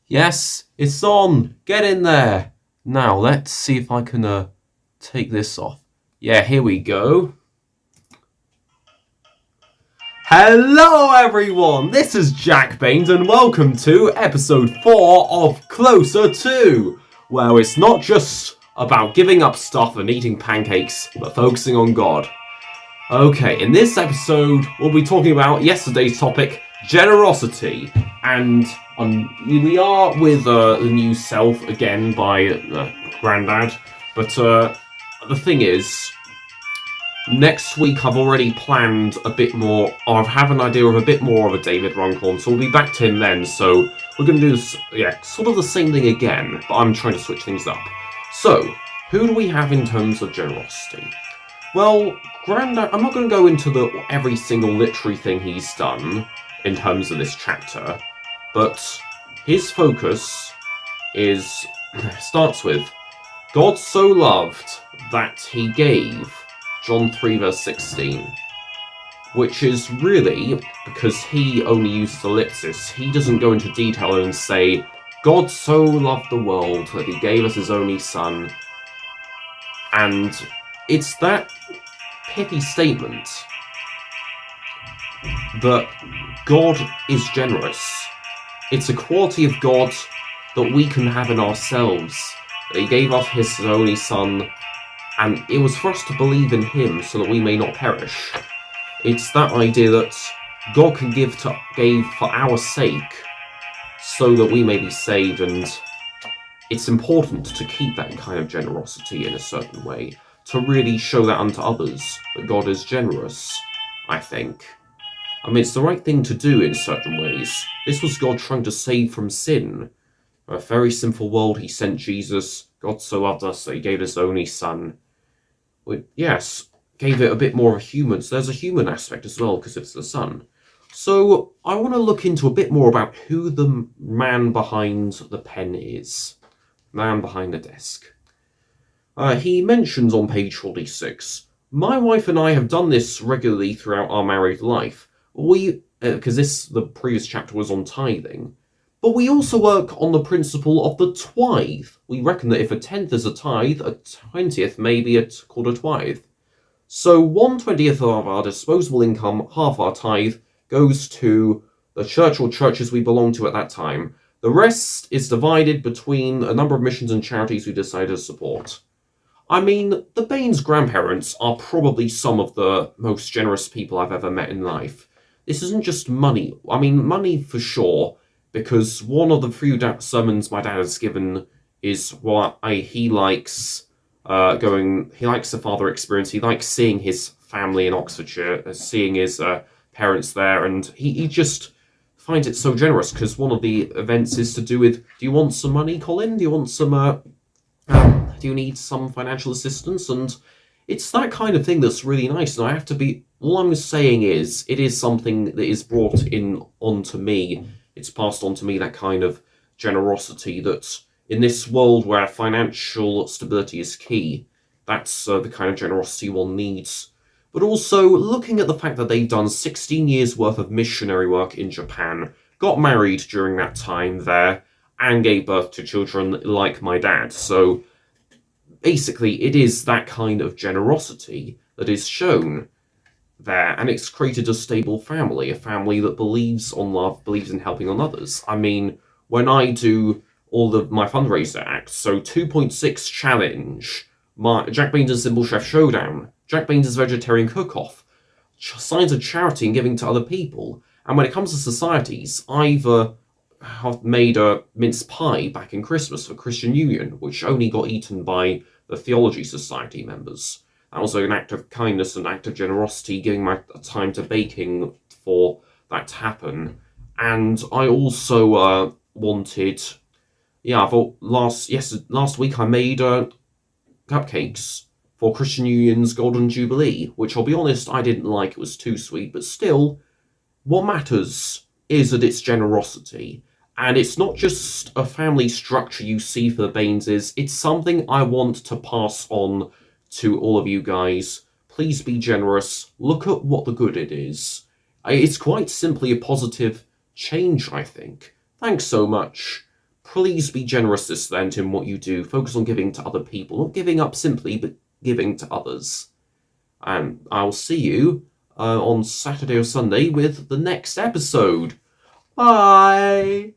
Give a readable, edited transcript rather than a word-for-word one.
Yes, it's on. Get in there. Now, let's see if I can take this off. Yeah, here we go. Hello, everyone. This is Jack Baynes, and welcome to episode 4 of Closer To, where it's not just about giving up stuff and eating pancakes, but focusing on God. Okay, in this episode, we'll be talking about yesterday's topic, generosity, and we are with The New Self again by Grandad, but the thing is, next week I've already planned a bit more, or I have an idea of a bit more of a David Runcorn, so we'll be back to him then, so we're going to do this, sort of the same thing again, but I'm trying to switch things up. So, who do we have in terms of generosity? Well, Grandad, I'm not going to go into every single literary thing he's done in terms of this chapter, but his focus starts with, God so loved that he gave, John 3 verse 16, which is really, because he only uses ellipsis, he doesn't go into detail and say, God so loved the world that he gave us his only son, and it's that pithy statement that God is generous. It's a quality of God that we can have in ourselves. That he gave us his only son, and it was for us to believe in him so that we may not perish. It's that idea that God can gave for our sake so that we may be saved, and it's important to keep that kind of generosity in a certain way, to really show that unto others, that God is generous, I think. I mean, it's the right thing to do in certain ways. This was God trying to save from sin. A very sinful world, he sent Jesus. God so loved us that he gave his only son. Well, yes, gave it a bit more of a human. So there's a human aspect as well, because it's the son. So I want to look into a bit more about who the man behind the pen is. Man behind the desk. He mentions on page 46, my wife and I have done this regularly throughout our married life. Because the previous chapter was on tithing, but we also work on the principle of the tithe. We reckon that if a tenth is a tithe, a 20th may be called a tithe. So 1/20th of our disposable income, half our tithe, goes to the church or churches we belong to at that time. The rest is divided between a number of missions and charities we decide to support. I mean, the Baynes grandparents are probably some of the most generous people I've ever met in life. This isn't just money. I mean, money for sure, because one of the few sermons my dad has given is he likes he likes the father experience. He likes seeing his family in Oxfordshire, seeing his parents there, and he just finds it so generous, because one of the events is to do with, do you want some money, Colin? Do you want some, do you need some financial assistance? And it's that kind of thing that's really nice, and all I'm saying is, it is something that is brought onto me. It's passed on to me, that kind of generosity that in this world where financial stability is key, that's the kind of generosity one needs. But also, looking at the fact that they've done 16 years worth of missionary work in Japan, got married during that time there, and gave birth to children like my dad. So basically, it is that kind of generosity that is shown there, and it's created a stable family, a family that believes on love, believes in helping on others. I mean, when I do all of my fundraiser acts, so 2.6 challenge, Jack Baynes' Simple Chef Showdown, Jack Baynes' Vegetarian Cook-Off, signs of charity and giving to other people. And when it comes to societies, I've made a mince pie back in Christmas for Christian Union, which only got eaten by the Theology Society members. That was an act of kindness, an act of generosity, giving my time to baking for that to happen. And I also wanted, last week I made cupcakes for Christian Union's Golden Jubilee, which I'll be honest, I didn't like. It was too sweet, but still, what matters is that it's generosity. And it's not just a family structure you see for the Bayneses, it's something I want to pass on to all of you guys. Please be generous. Look at what the good it is. It's quite simply a positive change, I think. Thanks so much. please be generous this Lent in what you do. Focus on giving to other people. Not giving up simply, but giving to others. And I'll see you on Saturday or Sunday with the next episode. Bye!